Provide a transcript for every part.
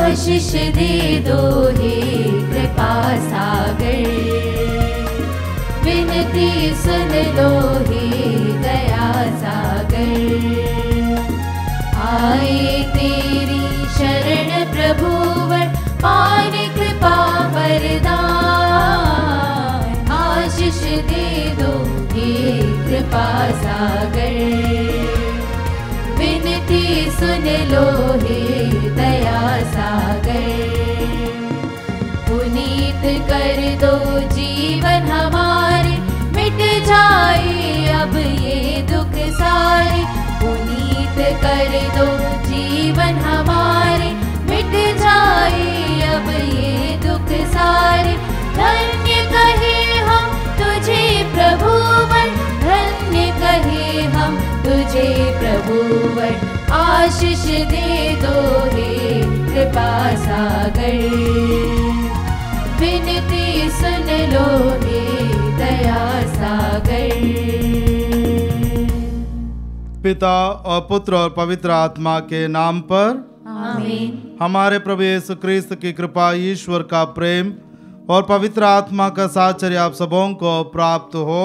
आशीष दे दो हे कृपा सागर, विनती सुन लो हे दया सागर। आए तेरी शरण प्रभुवर, पाने कृपा वरदान। आशीष दे दो हे कृपा सागर, विनती सुन लो हे दया सागर। पुनीत कर दो जीवन हमारे, मिट जाए अब ये दुख सारे। पुनीत कर दो जीवन हमारे, मिट जाए अब ये दुख सारे। धन्य कहे हम तुझे प्रभुवर, धन्य कहे हम तुझे प्रभुवर। आशीष दे दो हे कृपा सागर, विनती सुन लो हे दया सागर। पिता और पुत्र और पवित्र आत्मा के नाम पर आमीन। हमारे प्रभु यीशु क्रिस्त की कृपा, ईश्वर का प्रेम और पवित्र आत्मा का साहचर्य आप सबों को प्राप्त हो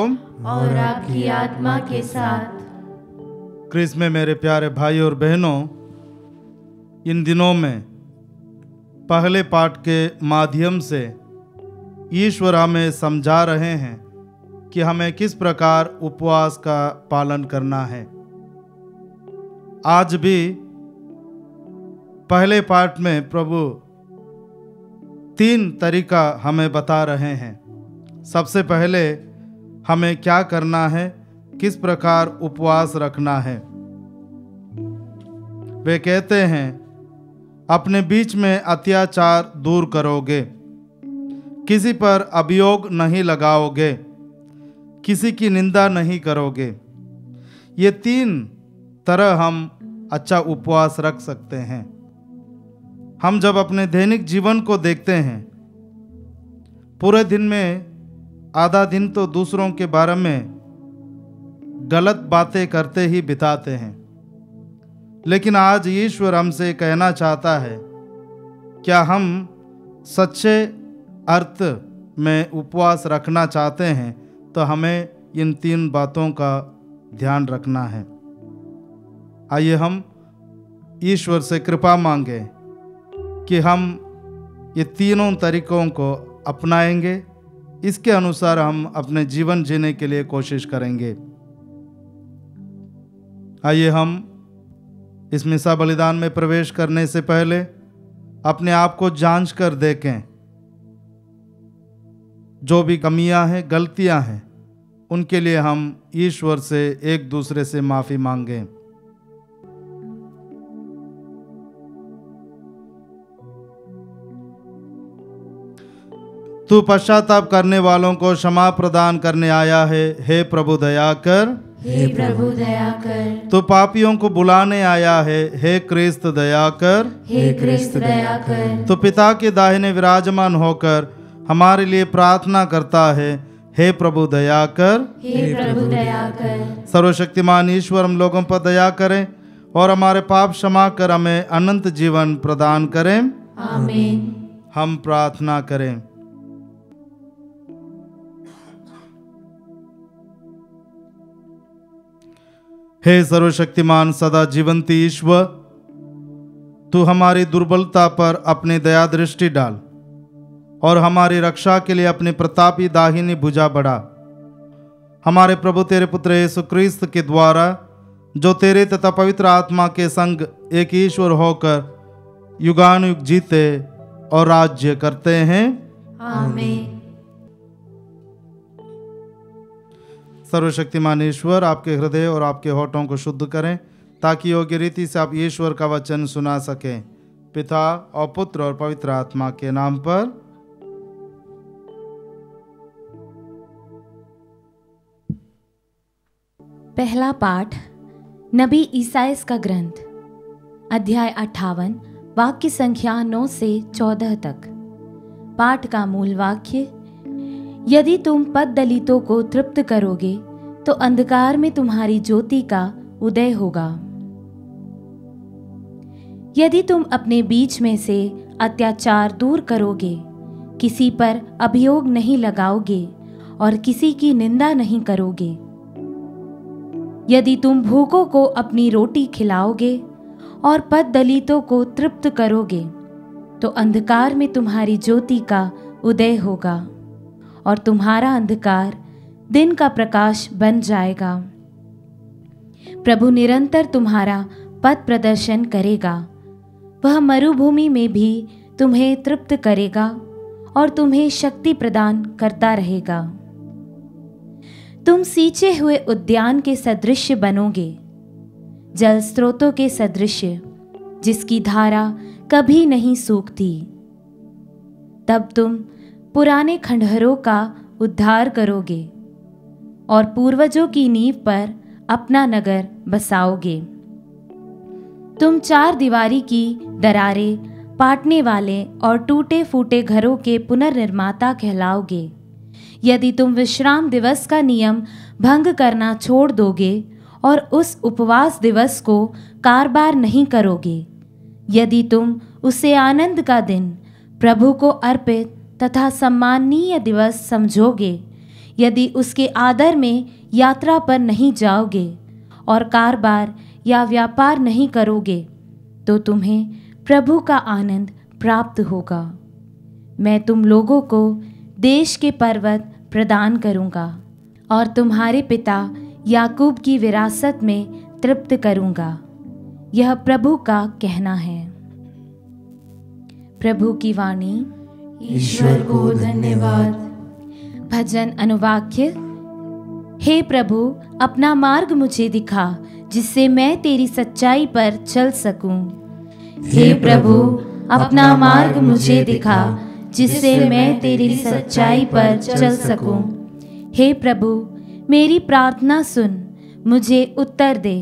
और आपकी आत्मा के साथ। क्रिस्त में मेरे प्यारे भाई और बहनों, इन दिनों में पहले पाठ के माध्यम से ईश्वर हमें समझा रहे हैं कि हमें किस प्रकार उपवास का पालन करना है। आज भी पहले पाठ में प्रभु 3 तरीका हमें बता रहे हैं। सबसे पहले हमें क्या करना है, किस प्रकार उपवास रखना है। वे कहते हैं, अपने बीच में अत्याचार दूर करोगे, किसी पर अभियोग नहीं लगाओगे, किसी की निंदा नहीं करोगे। ये 3 तरह हम अच्छा उपवास रख सकते हैं। हम जब अपने दैनिक जीवन को देखते हैं, पूरे दिन में आधा दिन तो दूसरों के बारे में गलत बातें करते ही बिताते हैं। लेकिन आज ईश्वर हमसे कहना चाहता है, क्या हम सच्चे अर्थ में उपवास रखना चाहते हैं तो हमें इन 3 बातों का ध्यान रखना है। आइए हम ईश्वर से कृपा मांगे कि हम ये तीनों तरीकों को अपनाएंगे, इसके अनुसार हम अपने जीवन जीने के लिए कोशिश करेंगे। आइए हम इस मिसा बलिदान में प्रवेश करने से पहले अपने आप को जांच कर देखें। जो भी कमियां हैं, गलतियां हैं, उनके लिए हम ईश्वर से एक दूसरे से माफी मांगें। तू पश्चाताप करने वालों को क्षमा प्रदान करने आया है, हे प्रभु दया कर। हे प्रभु दया कर। तू पापियों को बुलाने आया है, हे क्रिस्त दया कर। हे क्रिस्त दया कर। तू पिता के दाहिने विराजमान होकर हमारे लिए प्रार्थना करता है, हे प्रभु दया कर। हे प्रभु दया कर। सर्वशक्तिमान ईश्वर हम लोगों पर दया करें और हमारे पाप क्षमा कर हमें अनंत जीवन प्रदान करें। आमीन। हम प्रार्थना करें। हे सर्वशक्तिमान सदा जीवंत ईश्वर, तू हमारी दुर्बलता पर अपनी दया दृष्टि डाल और हमारी रक्षा के लिए अपनी प्रतापी दाहिनी भुजा बढ़ा। हमारे प्रभु तेरे पुत्र यीशु क्रिस्त के द्वारा, जो तेरे तथा पवित्र आत्मा के संग एक ईश्वर होकर युगानुयुग जीते और राज्य करते हैं। आमीन। सर्वशक्तिमान ईश्वर आपके हृदय और आपके होठों को शुद्ध करें, ताकि योग्य रीति से आप ईश्वर का वचन सुना सकें। पिता और पुत्र और पवित्र आत्मा के नाम पर। पहला पाठ नबी ईसाइस का ग्रंथ, अध्याय 58, वाक्य संख्या 9 से 14 तक। पाठ का मूल वाक्य, यदि तुम पद दलितों को तृप्त करोगे तो अंधकार में तुम्हारी ज्योति का उदय होगा। यदि तुम अपने बीच में से अत्याचार दूर करोगे, किसी पर अभियोग नहीं लगाओगे और किसी की निंदा नहीं करोगे, यदि तुम भूखों को अपनी रोटी खिलाओगे और पथदलितों को तृप्त करोगे, तो अंधकार में तुम्हारी ज्योति का उदय होगा और तुम्हारा अंधकार दिन का प्रकाश बन जाएगा। प्रभु निरंतर तुम्हारा पथ प्रदर्शन करेगा। वह मरुभूमि में भी तुम्हें तृप्त करेगा और तुम्हें शक्ति प्रदान करता रहेगा। तुम सींचे हुए उद्यान के सदृश बनोगे, जल स्रोतों के सदृश, जिसकी धारा कभी नहीं सूखती। तब तुम पुराने खंडहरों का उद्धार करोगे और पूर्वजों की नींव पर अपना नगर बसाओगे। तुम चार दीवारी की दरारें पाटने वाले और टूटे फूटे घरों के पुनर्निर्माता कहलाओगे। यदि तुम विश्राम दिवस का नियम भंग करना छोड़ दोगे और उस उपवास दिवस को कारबार नहीं करोगे, यदि तुम उसे आनंद का दिन, प्रभु को अर्पित तथा सम्माननीय दिवस समझोगे, यदि उसके आदर में यात्रा पर नहीं जाओगे और कारबार या व्यापार नहीं करोगे, तो तुम्हें प्रभु का आनंद प्राप्त होगा। मैं तुम लोगों को देश के पर्वत प्रदान करूंगा और तुम्हारे पिता याकूब की विरासत में तृप्त करूंगा। यह प्रभु का कहना है। प्रभु की वाणी। ईश्वर को धन्यवाद। भजन अनुवाक्य। हे प्रभु, अपना मार्ग मुझे दिखा, जिससे मैं तेरी सच्चाई पर चल सकूं। हे प्रभु, अपना मार्ग मुझे दिखा, जिससे मैं तेरी सच्चाई पर चल सकूं। हे प्रभु, मेरी प्रार्थना सुन, मुझे उत्तर दे।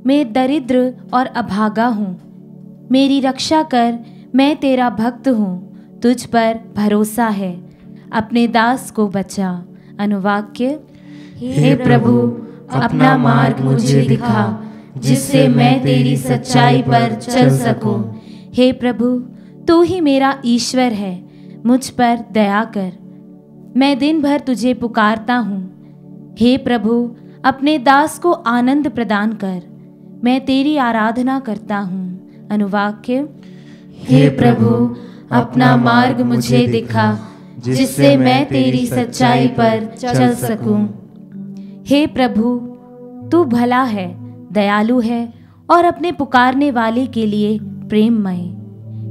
मैं दरिद्र और अभागा हूँ। मेरी रक्षा कर, मैं तेरा भक्त हूँ। तुझ पर भरोसा है, अपने दास को बचा। अनुवाक्य। हे प्रभु, अपना मार्ग मुझे दिखा, जिससे मैं तेरी सच्चाई पर चल सकूं। हे प्रभु, तू ही मेरा ईश्वर है, मुझ पर दया कर। मैं दिन भर तुझे पुकारता हूँ। हे प्रभु, अपने दास को आनंद प्रदान कर। मैं तेरी आराधना करता हूँ। अनुवाक्य। हे प्रभु, अपना मार्ग मुझे दिखा, जिससे मैं तेरी सच्चाई पर चल सकूं। हे प्रभु, तू भला है, दयालु है और अपने पुकारने वाले के लिए प्रेममय।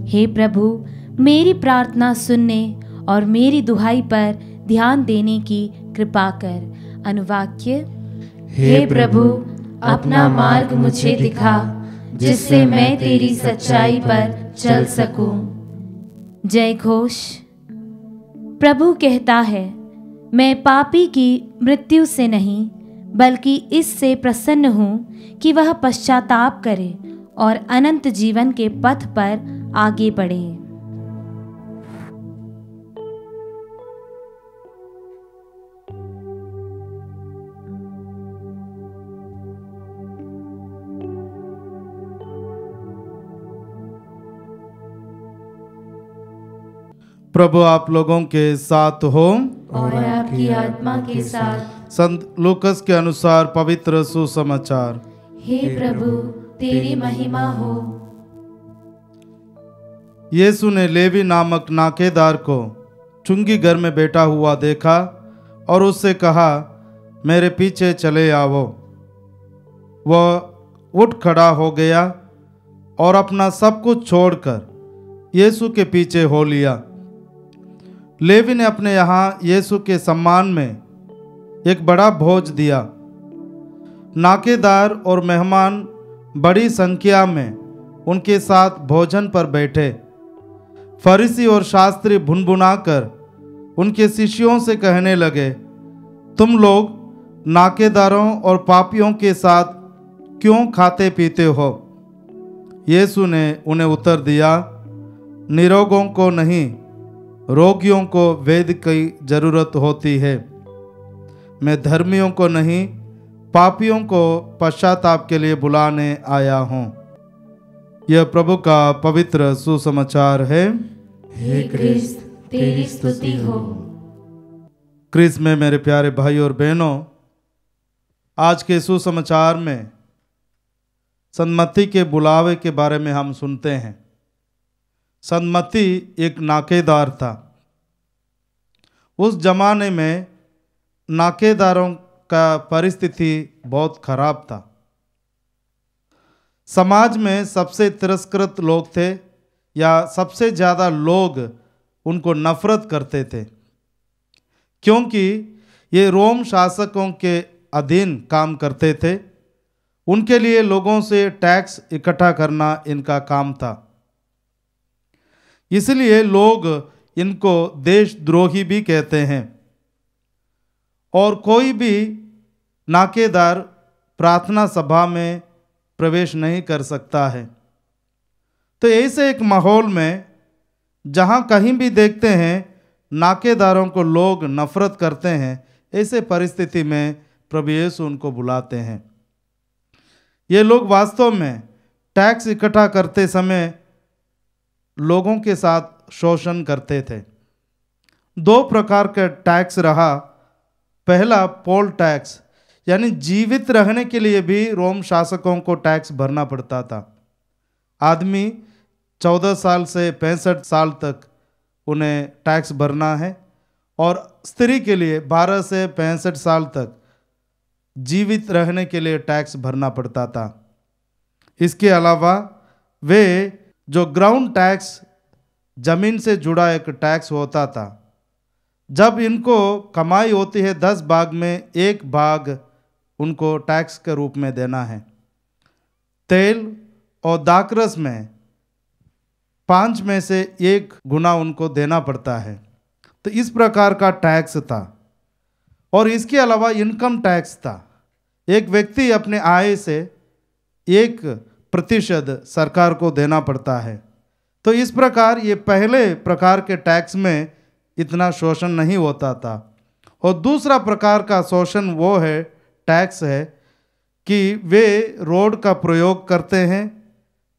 हे प्रभु, मेरी प्रार्थना सुनने और मेरी दुहाई पर ध्यान देने की कृपा कर। अनुवाक्य। हे प्रभु, अपना मार्ग मुझे दिखा, जिससे मैं तेरी सच्चाई पर चल सकूं। जय घोष। प्रभु कहता है, मैं पापी की मृत्यु से नहीं, बल्कि इससे प्रसन्न हूँ कि वह पश्चाताप करे और अनंत जीवन के पथ पर आगे बढ़े। प्रभु आप लोगों के साथ हो और आपकी आत्मा के साथ। संत लूकस के अनुसार पवित्र सुसमाचार। हे प्रभु, तेरी महिमा हो। यीशु ने लेवी नामक नाकेदार को चुंगी घर में बैठा हुआ देखा और उससे कहा, मेरे पीछे चले आओ। वह उठ खड़ा हो गया और अपना सब कुछ छोड़कर यीशु के पीछे हो लिया। लेवी ने अपने यहाँ यीशु के सम्मान में एक बड़ा भोज दिया। नाकेदार और मेहमान बड़ी संख्या में उनके साथ भोजन पर बैठे। फरीसी और शास्त्री भुनभुनाकर उनके शिष्यों से कहने लगे, तुम लोग नाकेदारों और पापियों के साथ क्यों खाते पीते हो? यीशु ने उन्हें उत्तर दिया, निरोगों को नहीं, रोगियों को वैद्य की जरूरत होती है। मैं धर्मियों को नहीं, पापियों को पश्चाताप के लिए बुलाने आया हूँ। यह प्रभु का पवित्र सुसमाचार है। हे क्रिस्त, तेरी स्तुति हो। क्रिस्त में मेरे प्यारे भाई और बहनों, आज के सुसमाचार में संत मत्ती के बुलावे के बारे में हम सुनते हैं। संत मत्ती एक नाकेदार था। उस जमाने में नाकेदारों का परिस्थिति बहुत खराब था। समाज में सबसे तिरस्कृत लोग थे, या सबसे ज़्यादा लोग उनको नफरत करते थे, क्योंकि ये रोम शासकों के अधीन काम करते थे। उनके लिए लोगों से टैक्स इकट्ठा करना इनका काम था। इसलिए लोग इनको देशद्रोही भी कहते हैं। और कोई भी नाकेदार प्रार्थना सभा में प्रवेश नहीं कर सकता है। तो ऐसे एक माहौल में जहाँ कहीं भी देखते हैं नाकेदारों को लोग नफरत करते हैं, ऐसे परिस्थिति में प्रभु यीशु उनको बुलाते हैं। ये लोग वास्तव में टैक्स इकट्ठा करते समय लोगों के साथ शोषण करते थे। दो प्रकार का टैक्स रहा। पहला पोल टैक्स, यानी जीवित रहने के लिए भी रोम शासकों को टैक्स भरना पड़ता था। आदमी 14 साल से 65 साल तक उन्हें टैक्स भरना है, और स्त्री के लिए 12 से 65 साल तक जीवित रहने के लिए टैक्स भरना पड़ता था। इसके अलावा वे जो ग्राउंड टैक्स, जमीन से जुड़ा एक टैक्स होता था, जब इनको कमाई होती है 10 भाग में 1 भाग उनको टैक्स के रूप में देना है। तेल और दाखरस में 5 में से 1 गुना उनको देना पड़ता है। तो इस प्रकार का टैक्स था। और इसके अलावा इनकम टैक्स था। एक व्यक्ति अपने आय से 1% सरकार को देना पड़ता है। तो इस प्रकार ये पहले प्रकार के टैक्स में इतना शोषण नहीं होता था। और दूसरा प्रकार का शोषण वो है, टैक्स है कि वे रोड का प्रयोग करते हैं,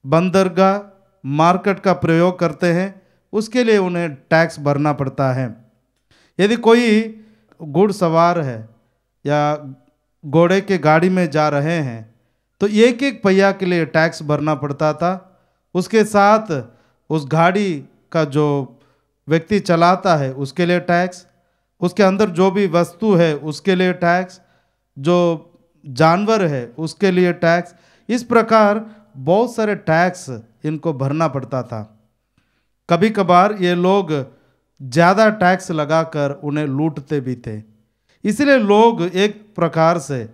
बंदरगाह, मार्केट का प्रयोग करते हैं, उसके लिए उन्हें टैक्स भरना पड़ता है। यदि कोई घुड़सवार है या घोड़े के गाड़ी में जा रहे हैं तो एक एक पहिया के लिए टैक्स भरना पड़ता था। उसके साथ उस गाड़ी का जो व्यक्ति चलाता है उसके लिए टैक्स, उसके अंदर जो भी वस्तु है उसके लिए टैक्स, जो जानवर है उसके लिए टैक्स। इस प्रकार बहुत सारे टैक्स इनको भरना पड़ता था। कभी कभार ये लोग ज़्यादा टैक्स लगाकर उन्हें लूटते भी थे। इसलिए लोग एक प्रकार से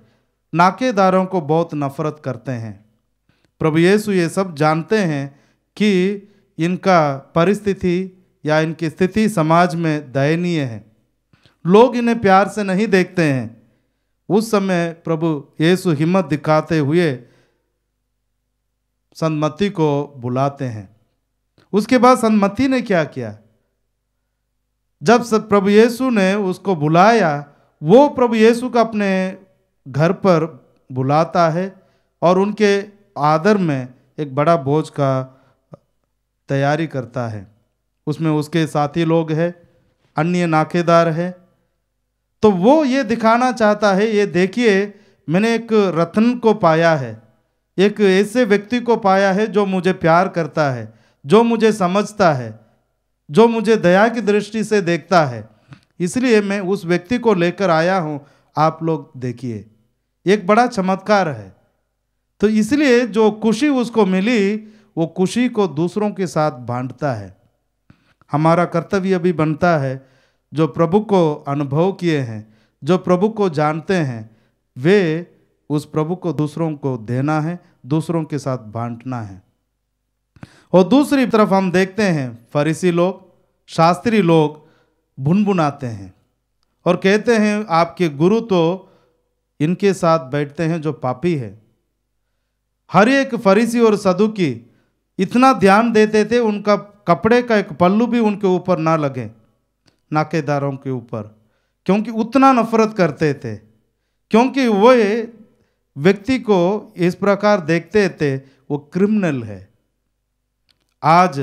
नाकेदारों को बहुत नफरत करते हैं। प्रभु यीशु ये सब जानते हैं कि इनका परिस्थिति या इनकी स्थिति समाज में दयनीय है। लोग इन्हें प्यार से नहीं देखते हैं। उस समय प्रभु यीशु हिम्मत दिखाते हुए संत मत्ती को बुलाते हैं। उसके बाद संत मत्ती ने क्या किया? जब प्रभु यीशु ने उसको बुलाया, वो प्रभु यीशु को अपने घर पर बुलाता है और उनके आदर में एक बड़ा भोज का तैयारी करता है। उसमें उसके साथी लोग हैं, अन्य नाकेदार है। तो वो ये दिखाना चाहता है, ये देखिए मैंने एक रत्न को पाया है, एक ऐसे व्यक्ति को पाया है जो मुझे प्यार करता है, जो मुझे समझता है, जो मुझे दया की दृष्टि से देखता है। इसलिए मैं उस व्यक्ति को लेकर आया हूँ, आप लोग देखिए। एक बड़ा चमत्कार है। तो इसलिए जो खुशी उसको मिली वो खुशी को दूसरों के साथ बांटता है। हमारा कर्तव्य भी बनता है, जो प्रभु को अनुभव किए हैं, जो प्रभु को जानते हैं, वे उस प्रभु को दूसरों को देना है, दूसरों के साथ बांटना है। और दूसरी तरफ हम देखते हैं फरीसी लोग, शास्त्री लोग भुनभुनाते हैं और कहते हैं आपके गुरु तो इनके साथ बैठते हैं जो पापी है। हर एक फरीसी और सदुकी इतना ध्यान देते थे, उनका कपड़े का एक पल्लू भी उनके ऊपर ना लगे, नाकेदारों के ऊपर, क्योंकि उतना नफरत करते थे। क्योंकि वो व्यक्ति को इस प्रकार देखते थे वो क्रिमिनल है, आज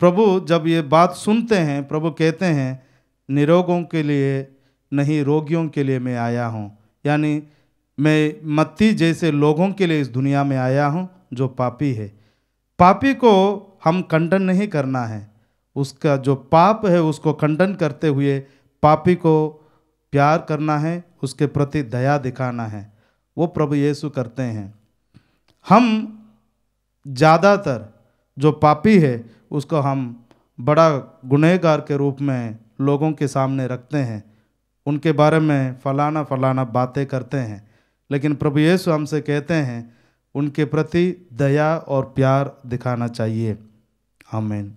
प्रभु जब ये बात सुनते हैं, प्रभु कहते हैं निरोगों के लिए नहीं रोगियों के लिए मैं आया हूँ। यानी मैं मत्ती जैसे लोगों के लिए इस दुनिया में आया हूँ जो पापी है। पापी को हम खंडन नहीं करना है, उसका जो पाप है उसको खंडन करते हुए पापी को प्यार करना है, उसके प्रति दया दिखाना है। वो प्रभु यीशु करते हैं। हम ज़्यादातर जो पापी है उसको हम बड़ा गुनहगार के रूप में लोगों के सामने रखते हैं, उनके बारे में फलाना फलाना बातें करते हैं। लेकिन प्रभु यीशु हमसे कहते हैं उनके प्रति दया और प्यार दिखाना चाहिए। आमीन।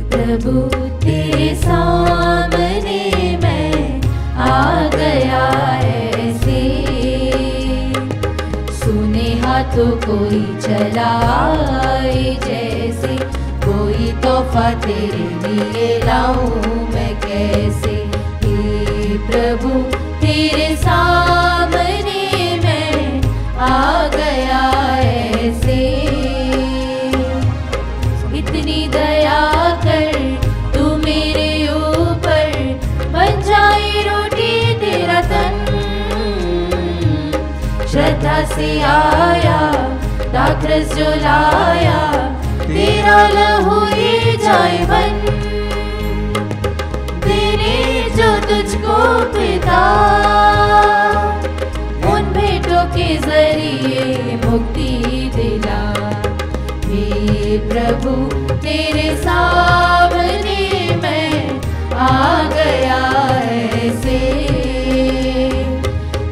प्रभु तेरे सामने मैं आ गया ऐसे, सुने हाथों कोई चलाए जैसे, कोई तोहफा तेरे लिए लाऊं मैं कैसे। हे प्रभु तेरे सामने मैं आ गया ऐसे, इतनी दया कर तू मेरे ऊपर, बन जाए रोटी तेरा तन। श्रद्धा से आया दाखरस जो लाया, तेरा लहू ही जाए बन। तेरे जो तुझको पिता, उन भेंटों के जरिए मुक्ति दिला। हे प्रभु तेरे सामने मैं आ गया ऐसे,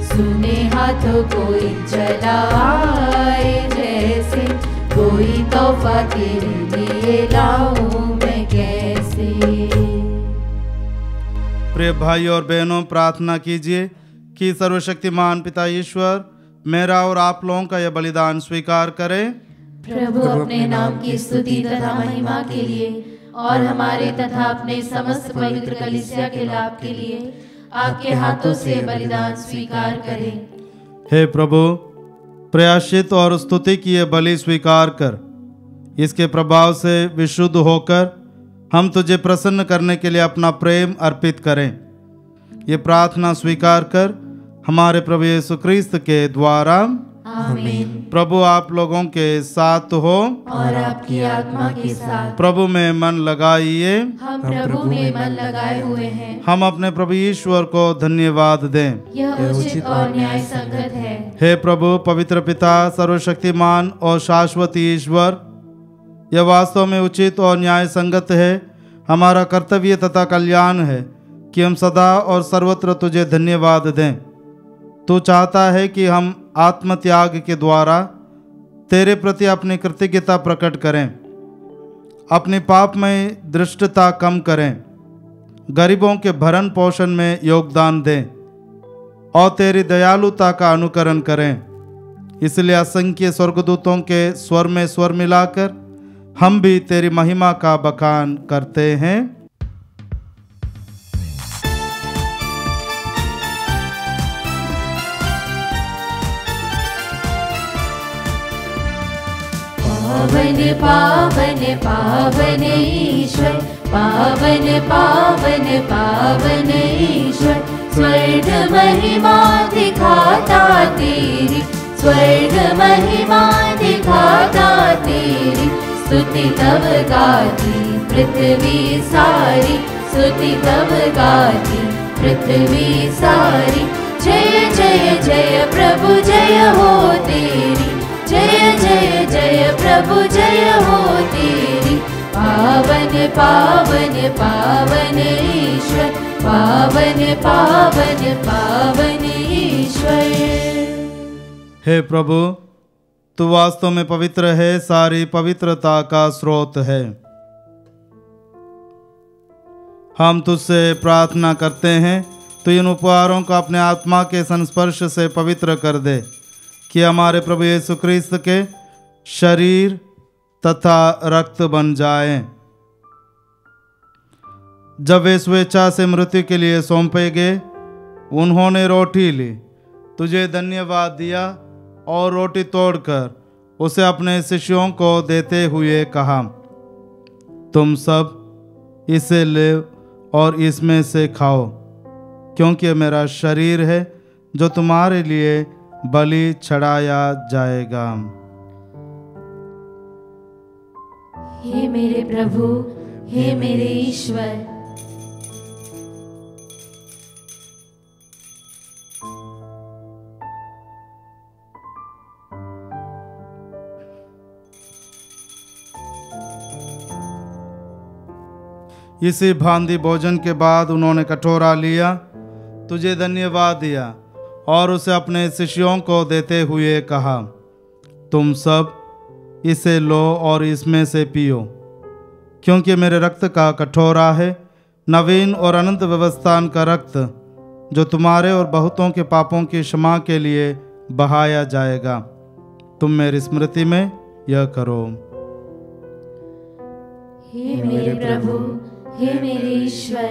सुने हाथों कोई चलाए जैसे, कोई तोहफा तेरे लिए लाऊं मैं कैसे। प्रिय भाई और बहनों, प्रार्थना कीजिए कि सर्वशक्तिमान पिता ईश्वर मेरा और आप लोगों का यह बलिदान स्वीकार करें। प्रभु अपने नाम की स्तुति तथा महिमा के लिए और हमारे तथा अपने समस्त पवित्र कलीसिया के लाभ के लिए आपके हाथों से बलिदान स्वीकार करें। हे प्रभु, प्रयाश्चित और स्तुति की यह बलि स्वीकार कर, इसके प्रभाव से विशुद्ध होकर हम तुझे प्रसन्न करने के लिए अपना प्रेम अर्पित करें। ये प्रार्थना स्वीकार कर हमारे प्रभु यीशु क्रिस्त के द्वारा। आमीन। प्रभु आप लोगों के साथ हो और आपकी आत्मा के साथ। प्रभु में मन लगाइए। हम प्रभु में मन लगाए हुए हैं। हम अपने प्रभु ईश्वर को धन्यवाद दें। यह उचित और न्याय संगत है। हे प्रभु, पवित्र पिता, सर्वशक्तिमान और शाश्वत ईश्वर, यह वास्तव में उचित और न्याय संगत है, हमारा कर्तव्य तथा कल्याण है कि हम सदा और सर्वत्र तुझे धन्यवाद दें। तू चाहता है कि हम आत्मत्याग के द्वारा तेरे प्रति अपनी कृतज्ञता प्रकट करें, अपने पाप में दृष्टता कम करें, गरीबों के भरण पोषण में योगदान दें और तेरी दयालुता का अनुकरण करें। इसलिए असंख्य स्वर्गदूतों के स्वर में स्वर मिलाकर हम भी तेरी महिमा का बखान करते हैं। पावन पावन पावन ईश्वर, पावन पावन पावन ईश्वर, स्वर्ग महिमा दिखाता तेरी, स्वर्ग महिमा दिखाता तेरी। स्तुति तब गाती पृथ्वी सारी, स्तुति तब गाती पृथ्वी सारी। जय जय जय प्रभु जय हो तेरी, जय जय जय प्रभु जय हो तेरी। पावन पावन पावन ईश्वर, पावन पावन पावन ईश्वर। हे प्रभु, तू वास्तव में पवित्र है, सारी पवित्रता का स्रोत है। हम तुझसे प्रार्थना करते हैं तो इन उपहारों को अपने आत्मा के संस्पर्श से पवित्र कर दे, कि हमारे प्रभु यीशु क्रिस्त के शरीर तथा रक्त बन जाए। जब वे स्वेच्छा से मृत्यु के लिए सौंपे गए, उन्होंने रोटी ली, तुझे धन्यवाद दिया और रोटी तोड़कर उसे अपने शिष्यों को देते हुए कहा, तुम सब इसे ले और इसमें से खाओ, क्योंकि यह मेरा शरीर है जो तुम्हारे लिए बलि चढ़ाया जाएगा। हे मेरे प्रभु, हे मेरे ईश्वर, इसी भांति भोजन के बाद उन्होंने कटोरा लिया, तुझे धन्यवाद दिया और उसे अपने शिष्यों को देते हुए कहा, तुम सब इसे लो और इसमें से पियो, क्योंकि मेरे रक्त का कटोरा है, नवीन और अनंत व्यवस्थान का रक्त, जो तुम्हारे और बहुतों के पापों की क्षमा के लिए बहाया जाएगा। तुम मेरी स्मृति में यह करो। हे मेरे प्रभु, हे मेरे ईश्वर,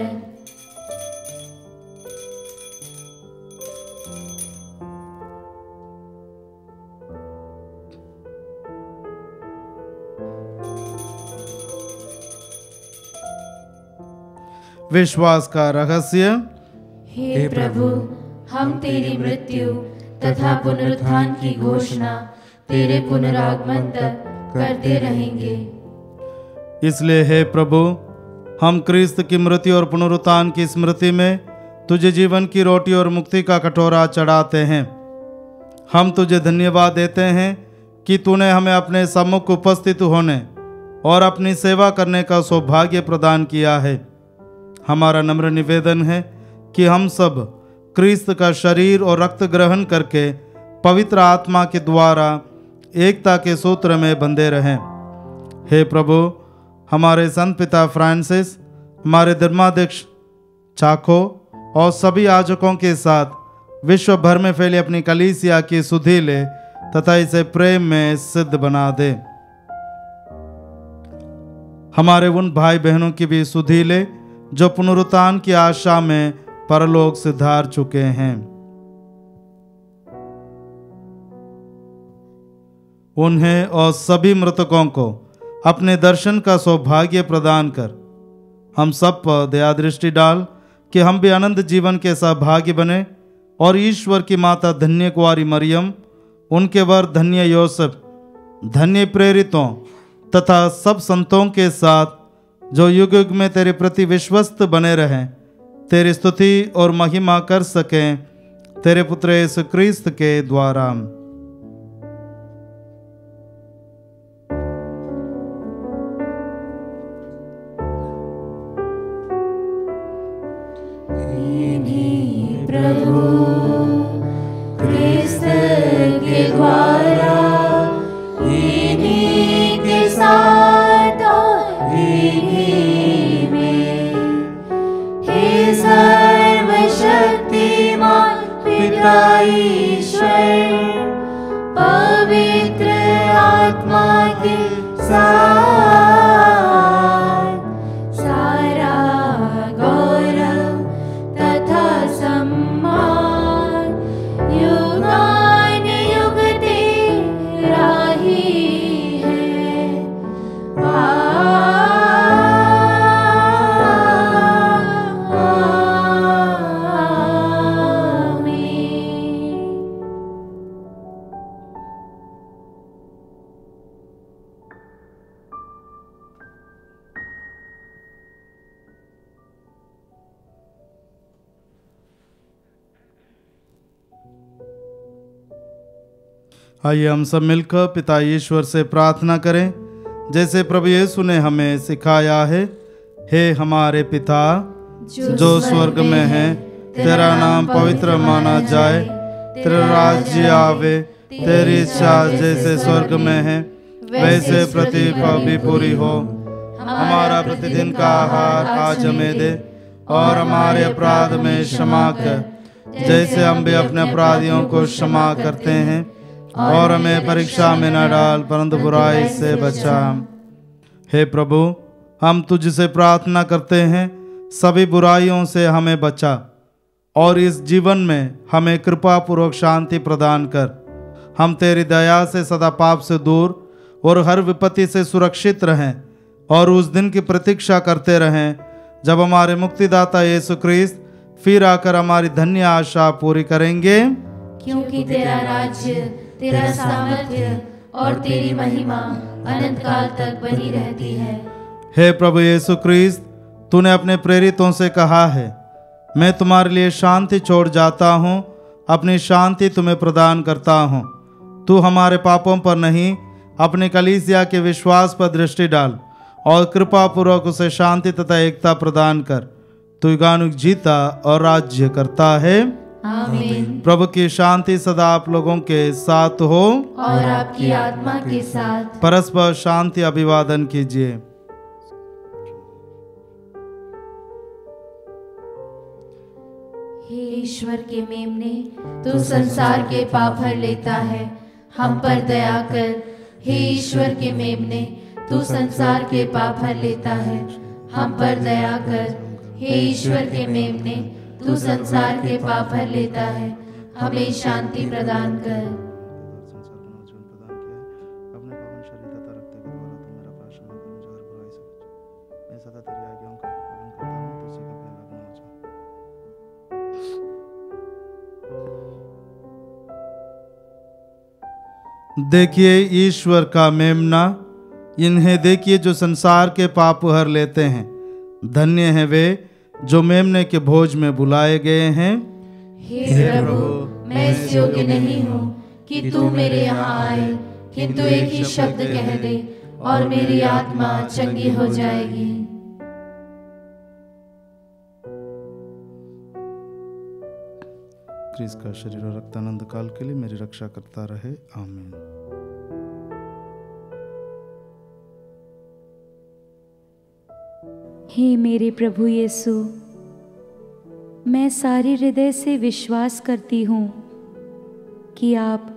विश्वास का रहस्य। हे प्रभु, हम तेरी मृत्यु तथा पुनरुत्थान की घोषणा तेरे पुनरागमन तक करते रहेंगे। इसलिए हे प्रभु, हम क्रिस्त की मृत्यु और पुनरुत्थान की स्मृति में तुझे जीवन की रोटी और मुक्ति का कटोरा चढ़ाते हैं। हम तुझे धन्यवाद देते हैं कि तूने हमें अपने सम्मुख उपस्थित होने और अपनी सेवा करने का सौभाग्य प्रदान किया है। हमारा नम्र निवेदन है कि हम सब क्रिस्त का शरीर और रक्त ग्रहण करके पवित्र आत्मा के द्वारा एकता के सूत्र में बंधे रहें। हे प्रभु, हमारे संत पिता फ्रांसिस, हमारे धर्माध्यक्ष चाको और सभी याजकों के साथ विश्व भर में फैली अपनी कलीसिया की सुधि ले तथा इसे प्रेम में सिद्ध बना दे। हमारे उन भाई बहनों की भी सुधि ले जो पुनरुत्थान की आशा में परलोक सिधार चुके हैं। उन्हें और सभी मृतकों को अपने दर्शन का सौभाग्य प्रदान कर हम सब पर दया दृष्टि डाल कि हम भी आनंद जीवन के सहभागी बने और ईश्वर की माता धन्य कुंवारी मरियम, उनके वर धन्य योसेफ, धन्य प्रेरितों तथा सब संतों के साथ जो युग युग में तेरे प्रति विश्वस्त बने रहें, तेरी स्तुति और महिमा कर सकें, तेरे पुत्र यीशु क्रिस्त के द्वारा। प्रभु क्रिस्त के द्वारा, इन्हीं के साथ और इन्हीं में, हे सर्वशक्तिमान पिता ईश्वर, पवित्र आत्मा के साथ सारा गौरव तथा सम्मान युगान युग तेरा ही है। आइए हम सब मिलकर पिता ईश्वर से प्रार्थना करें, जैसे प्रभु यीशु ने हमें सिखाया है। हे हमारे पिता जो स्वर्ग में है, तेरा नाम पवित्र माना जाए, तेरा राज्य आवे, तेरी इच्छा जैसे स्वर्ग में है वैसे पृथ्वी पर भी पूरी हो। हमारा प्रतिदिन का आहार आज हमें दे और हमारे अपराध में क्षमा कर, जैसे हम भी अपने अपराधियों को क्षमा करते हैं। और हमें परीक्षा में न डाल, परंतु बुराई से बचा। हे प्रभु, हम तुझसे प्रार्थना करते हैं, सभी बुराइयों से हमें बचा और इस जीवन में हमें कृपा पूर्वक शांति प्रदान कर। हम तेरी दया से सदा पाप से दूर और हर विपत्ति से सुरक्षित रहें और उस दिन की प्रतीक्षा करते रहें जब हमारे मुक्तिदाता यीशु ख्रीस्त फिर आकर हमारी धन्य आशा पूरी करेंगे। क्योंकि तेरा राज्य, तेरा सामर्थ्य और तेरी महिमा अनंत काल तक बनी रहती है। हे प्रभु यीशु ख्रीस्त, तूने अपने प्रेरितों से कहा है, मैं तुम्हारे लिए शांति छोड़ जाता हूँ, अपनी शांति तुम्हें प्रदान करता हूँ। तू हमारे पापों पर नहीं, अपने कलीसिया के विश्वास पर दृष्टि डाल और कृपा पूर्वक उसे शांति तथा एकता प्रदान कर। तू युगानुग जीता और राज्य करता है। आमीन। प्रभु की शांति सदा आप लोगों के साथ हो और आपकी आत्मा के साथ। परस्पर शांति अभिवादन कीजिए। हे ईश्वर के मेमने, तू संसार के पाप हर लेता है, हम पर दया कर। हे ईश्वर के मेमने, तू संसार के पाप हर लेता है, हम पर दया कर। हे ईश्वर के मेमने, तू संसार के पाप हर लेता है, हमें शांति प्रदान कर। देखिए ईश्वर का मेमना, इन्हें देखिए जो संसार के पाप हर लेते हैं। धन्य हैं वे जो मेमने के भोज में बुलाए गए हैं। हे प्रभु, मैं इस योग्य नहीं हूँ कि तू मेरे यहाँ आए, किंतु एक ही शब्द कह दे और मेरी आत्मा चंगी हो जाएगी। क्रिस का शरीर और रक्त अनंत काल के लिए मेरी रक्षा करता रहे। आमीन। हे मेरे प्रभु यीशु, मैं सारे हृदय से विश्वास करती हूँ कि आप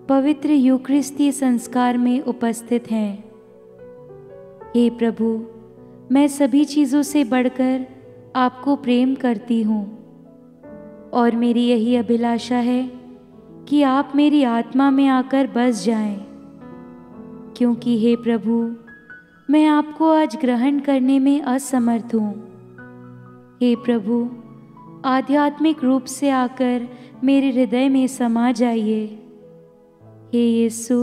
पवित्र यूकरिस्ती संस्कार में उपस्थित हैं। हे प्रभु, मैं सभी चीज़ों से बढ़कर आपको प्रेम करती हूँ और मेरी यही अभिलाषा है कि आप मेरी आत्मा में आकर बस जाएं, क्योंकि हे प्रभु, मैं आपको आज ग्रहण करने में असमर्थ हूँ। हे प्रभु, आध्यात्मिक रूप से आकर मेरे हृदय में समा जाइए। हे यीशु,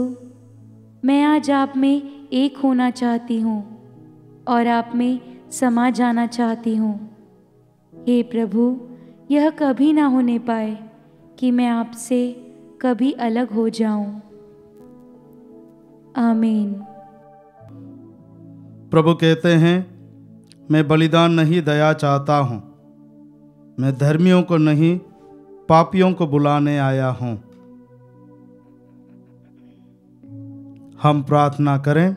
मैं आज आप में एक होना चाहती हूँ और आप में समा जाना चाहती हूँ। हे प्रभु, यह कभी ना होने पाए कि मैं आपसे कभी अलग हो जाऊं। आमीन। प्रभु कहते हैं, मैं बलिदान नहीं दया चाहता हूँ, मैं धर्मियों को नहीं पापियों को बुलाने आया हूँ। हम प्रार्थना करें।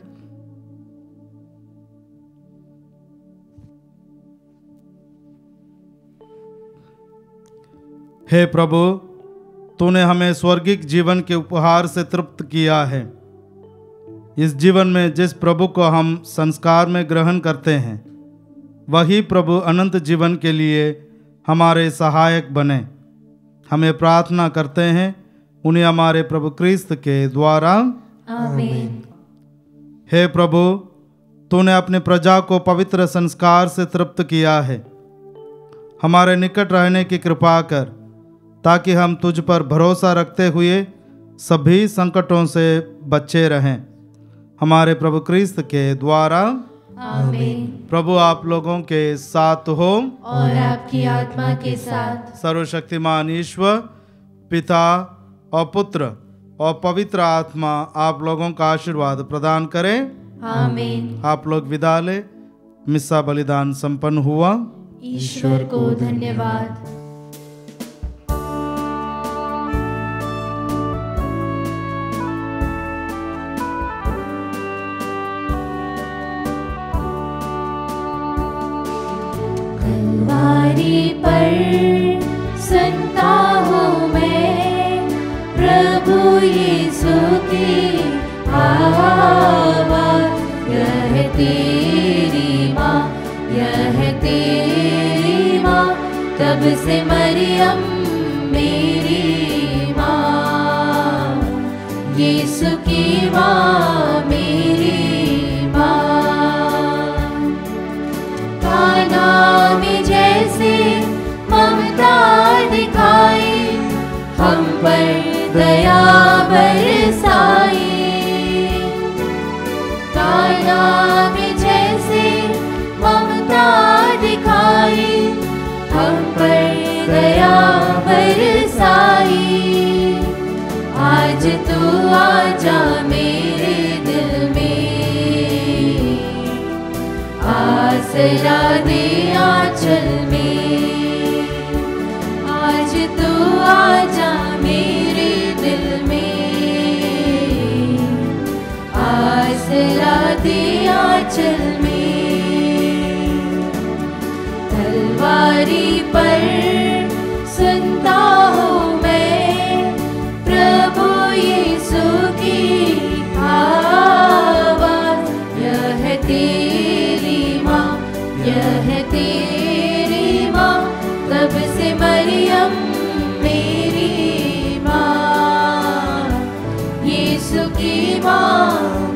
हे प्रभु, तूने हमें स्वर्गिक जीवन के उपहार से तृप्त किया है। इस जीवन में जिस प्रभु को हम संस्कार में ग्रहण करते हैं, वही प्रभु अनंत जीवन के लिए हमारे सहायक बने। हमें प्रार्थना करते हैं उन्हें हमारे प्रभु क्रिस्त के द्वारा। आमीन। हे प्रभु, तूने अपने प्रजा को पवित्र संस्कार से तृप्त किया है। हमारे निकट रहने की कृपा कर, ताकि हम तुझ पर भरोसा रखते हुए सभी संकटों से बचे रहें। हमारे प्रभु क्रिस्त के द्वारा। आमीन। प्रभु आप लोगों के साथ हो और आपकी आत्मा के साथ। सर्वशक्तिमान ईश्वर पिता और पुत्र और पवित्र आत्मा आप लोगों का आशीर्वाद प्रदान करें। आमीन। आप लोग विदा ले। मिस्सा बलिदान संपन्न हुआ। ईश्वर को धन्यवाद। कलवारी तेरी माँ, यह तेरी माँ, तब से मरियम मेरी माँ, यीशु की माँ मेरी माँ। काना में जैसे ममता दिखाई, हम पर दया बरसाई। काना में जैसे ममता दिखाई, हम पर दया बरसाई। आज तू आजा मेरे दिल में, आसरा दे आंचल में। आज तू आजा मेरे दिल में, आसरा दे आंचल में। तलवारी पर सुनता हूँ मैं प्रभु यीशु की आवाज़, यह तेरी माँ, यह तेरी माँ, तब से मरियम मेरी माँ, यीशु की माँ